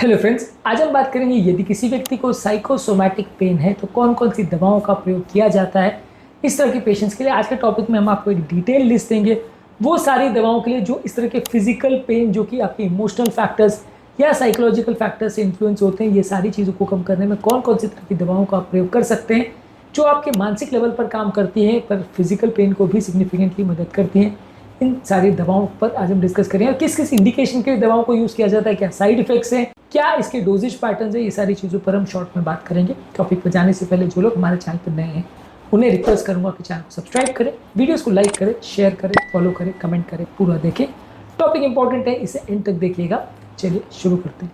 Hello friends, आज हम बात करेंगे यदि किसी व्यक्ति को साइकोसोमैटिक पेन है तो कौन कौन सी दवाओं का प्रयोग किया जाता है इस तरह के पेशेंट्स के लिए। आज के टॉपिक में हम आपको एक डिटेल लिस्ट देंगे वो सारी दवाओं के लिए जो इस तरह के फिजिकल पेन जो कि आपके इमोशनल फैक्टर्स या साइकोलॉजिकल फैक्टर्स से इन्फ्लुएंस होते हैं, ये सारी चीज़ों को कम करने में कौन कौन सी तरह की दवाओं का आप प्रयोग कर सकते हैं जो आपके मानसिक लेवल पर काम करती हैं पर फिजिकल पेन को भी सिग्निफिकेंटली मदद करती हैं। इन सारी दवाओं पर आज हम डिस्कस करेंगे। किस किस इंडिकेशन के दवाओं को यूज़ किया जाता है, क्या साइड इफेक्ट्स हैं, क्या इसके डोजेज पैटर्न है, ये सारी चीज़ों पर हम शॉर्ट में बात करेंगे। टॉपिक पर जाने से पहले जो लोग हमारे चैनल पर नए हैं उन्हें रिक्वेस्ट करूंगा कि चैनल को सब्सक्राइब करें, वीडियोस को लाइक करें, शेयर करें, फॉलो करें, कमेंट करें, पूरा देखें। टॉपिक इंपॉर्टेंट है, इसे एंड तक देखिएगा। चलिए शुरू करते हैं।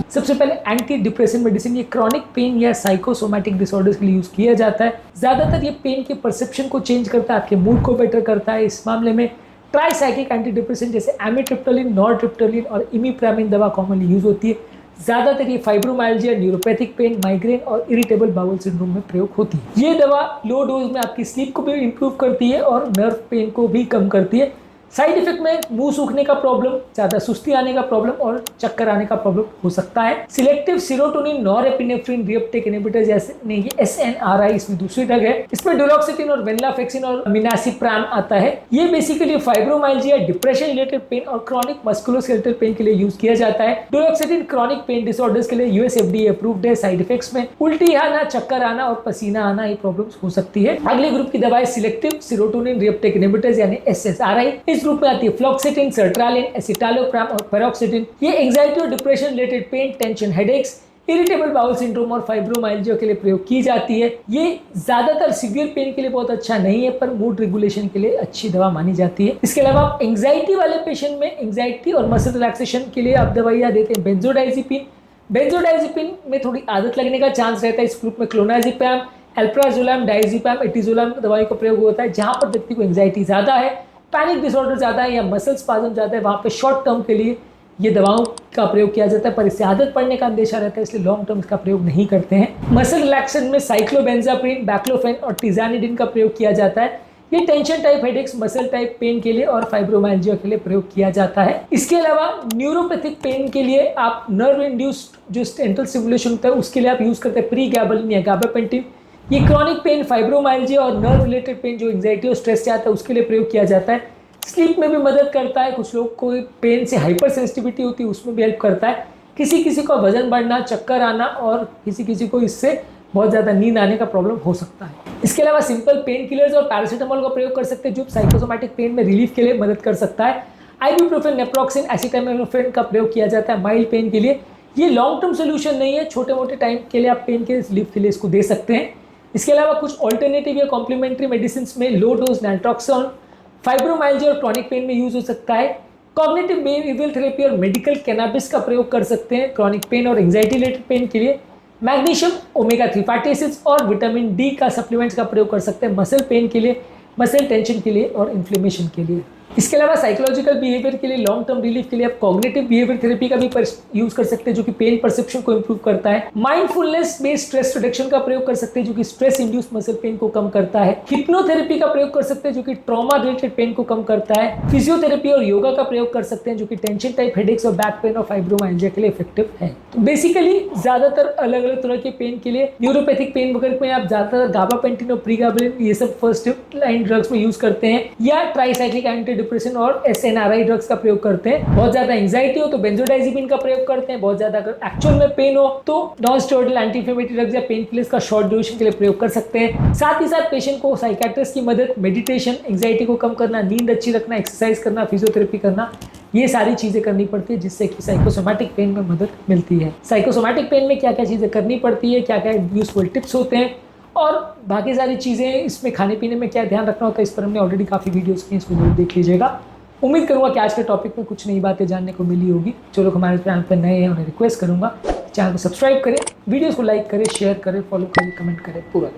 सबसे पहले एंटी डिप्रेशन मेडिसिन, ये क्रॉनिक पेन या साइकोसोमैटिक डिसऑर्डर्स के लिए यूज किया जाता है। ज्यादातर ये पेन के परसेप्शन को चेंज करता है, आपके मूड को बेटर करता है। इस मामले में ट्राइसाइक्लिक एंटी डिप्रेशन जैसे एमिट्रिप्टोलिन, नॉरट्रिप्टोलिन और इमिप्रामिन दवा कॉमनली यूज होती है। ज्यादातर ये फाइब्रोमाइल्जिया, न्यूरोपैथिक पेन, माइग्रेन और इरिटेबल बाउल सिंड्रोम में प्रयोग होती है। ये दवा लो डोज में आपकी स्लीप को भी इंप्रूव करती है और नर्व पेन को भी कम करती है। साइड इफेक्ट में मुंह सूखने का प्रॉब्लम, ज्यादा सुस्ती आने का प्रॉब्लम और चक्कर आने का प्रॉब्लम हो सकता है। Selective serotonin norepinephrine reuptake inhibitor जैसे नहीं, ये SNRI इसमें दूसरी ड्रग है। इसमें डुलोक्सिटिन और वेनलाफेक्सिन और मिनासिप्राम आता है। ये basically fibromyalgia, depression related pen और क्रॉनिक मस्कुलोस्केलेटल पेन के लिए यूज किया जाता है। डुलोक्सिटिन क्रॉनिक पेन डिसऑर्डर्स के लिए US FDA अप्रूव्ड है। साइड इफेक्ट्स में उल्टी आना, चक्कर आना और पसीना आना, ये प्रॉब्लम्स हो सकती है। अगले ग्रुप की दवाएं सिलेक्टिव सेरोटोनिन रिएप्टेक इनहिबिटर्स यानी SSRI। इस ग्रुप में आती है फ्लोक्सिटिन, सर्ट्रालिन, एसिटालोप्राम और पेरोक्सिटिन। ये एंजाइटी और depression related pen, tension, headaches, irritable bowel syndrome और फाइब्रोमाइल्जिया के लिए प्रयोग की जाती है। ये ज्यादातर सीवियर पेन के लिए बहुत अच्छा नहीं है पर मूड रेगुलेशन के लिए अच्छी दवा मानी जाती है। इसके अलावा आप एंजाइटी वाले पेशेंट में एंजाइटी और मसल रिलैक्सेशन के लिए आप दवाइयां देते हैं बेंजोडाइजिपिन। बेंजोडाइजिपिन में थोड़ी आदत लगने का चांस रहता है। इस ग्रुप में क्लोनाजिपैम, अल्प्राजोलैम, डायजिपैम, एटिजोलैम दवाई का प्रयोग होता है। जहां पर व्यक्ति को एंजाइटी ज्यादा है, पैनिक डिसऑर्डर ज़्यादा है या मसल स्पाज्म ज़्यादा है, वहाँ पे शॉर्ट टर्म के लिए ये दवाओं का प्रयोग किया जाता है पर इससे आदत पड़ने का अंदेशा रहता है, इसलिए लॉन्ग टर्म इसका प्रयोग नहीं करते हैं। मसल रिलैक्सेशन में साइक्लोबेंजाप्रिन, बैक्लोफेन और टिजानिडिन का प्रयोग किया जाता है। ये tension type headaches, muscle type pain के लिए और फाइब्रोमाइल्जिया के लिए प्रयोग किया जाता है। इसके अलावा न्यूरोपैथिक पेन के लिए आप नर्व इंड्यूस्ड जो सेंट्रल स्टिमुलेशन होता है उसके लिए आप यूज करते हैं प्रीगैबालिन या गाबापेंटिन। ये क्रॉनिक पेन, फाइब्रोमाइल्जिया और नर्व रिलेटेड पेन जो एंजाइटी और स्ट्रेस से आता है उसके लिए प्रयोग किया जाता है। स्लीप में भी मदद करता है। कुछ लोग को पेन से हाइपर सेंसिटिविटी होती है, उसमें भी हेल्प करता है। किसी किसी को वजन बढ़ना, चक्कर आना और किसी किसी को इससे बहुत ज़्यादा नींद आने का प्रॉब्लम हो सकता है। इसके अलावा सिंपल पेन किलर्स और पैरासीटामोल का प्रयोग कर सकते हैं जो साइकोसोमैटिक पेन में रिलीफ के लिए मदद कर सकता है। आइबुप्रोफेन, नेप्रोक्सिन, एसिटामिनोफेन का प्रयोग किया जाता है माइल्ड पेन के लिए। ये लॉन्ग टर्म सोल्यूशन नहीं है, छोटे मोटे टाइम के लिए आप पेन के रिलीफ के लिए इसको दे सकते हैं। इसके अलावा कुछ ऑल्टरनेटिव या कॉम्प्लीमेंट्री मेडिसिन में लो डोज नैल्ट्रॉक्सोन फाइब्रोमाइल्जिया और क्रॉनिक पेन में यूज हो सकता है। कॉग्निटिव बिहेवियरल थेरेपी और मेडिकल कैनाबिस का प्रयोग कर सकते हैं क्रॉनिक पेन और एंजाइटी रिलेटेड पेन के लिए। मैग्नीशियम, ओमेगा 3 फैटी एसिड्स और विटामिन डी का सप्लीमेंट्स का प्रयोग कर सकते हैं मसल पेन के लिए, मसल टेंशन के लिए और इन्फ्लेमेशन के लिए। इसके अलावा साइकोलॉजिकल बिहेवियर के लिए, लॉन्ग टर्म रिलीफ के लिए आप कॉग्निटिव बिहेवियर थेरेपी का भी यूज कर सकते हैं जो कि पेन परसेप्शन को इंप्रूव करता है। माइंडफुलनेस बेस्ड स्ट्रेस रिडक्शन का प्रयोग कर सकते हैं जो कि स्ट्रेस इंड्यूस्ड मसल पेन को कम करता है। हिप्नोथेरेपी का प्रयोग कर सकते हैं जो कि ट्रॉमा रिलेटेड पेन को कम करता है। फिजियोथेरेपी और योगा का प्रयोग कर सकते हैं जो कि टेंशन टाइप हेडेक्स और बैक पेन और फाइब्रोमाइल्जिया के लिए इफेक्टिव है। तो बेसिकली ज्यादातर अलग अलग तरह के पेन के लिए, न्यूरोपैथिक पेन वगैरह में आप ज्यादातर गाबापेंटिन और प्रीगाबालिन ये सब फर्स्ट लाइन ड्रग्स में यूज करते हैं या ट्राइसाइक्लिक एंटी डिप्रेशन और SNRI ड्रग्स का प्रयोग करते हैं। बहुत ज्यादा एंजाइटी हो तो बेंजोडाइजिपिन का प्रयोग करते हैं। बहुत ज्यादा अगर एक्चुअल में पेन हो तो non steroidal anti inflammatory drugs या पेन किलर्स का शॉर्ट ड्यूरेशन के लिए प्रयोग कर सकते हैं। साथ ही साथ पेशेंट को साइकियाट्रिस्ट की मदद, मेडिटेशन, एंजाइटी को कम करना, नींद अच्छी रखना, एक्सरसाइज करना, फिजियोथेरेपी करना, ये सारी चीजें करनी पड़ती है जिससे कि साइकोसोमैटिक पेन में मदद मिलती है। साइकोसोमैटिक पेन में क्या क्या चीजें करनी पड़ती है, क्या क्या यूजफुल टिप्स होते हैं और बाकी सारी चीजें, इसमें खाने पीने में क्या ध्यान रखना होता है, इस पर हमने ऑलरेडी काफी वीडियोस की, इसको जरूर देख लीजिएगा। उम्मीद करूंगा कि आज के टॉपिक में कुछ नई बातें जानने को मिली होगी। जो लोग हमारे चैनल पर नए हैं उन्हें रिक्वेस्ट करूंगा चैनल को सब्सक्राइब करें, वीडियोस को लाइक करें, शेयर करें, फॉलो करें, कमेंट करें, पूरा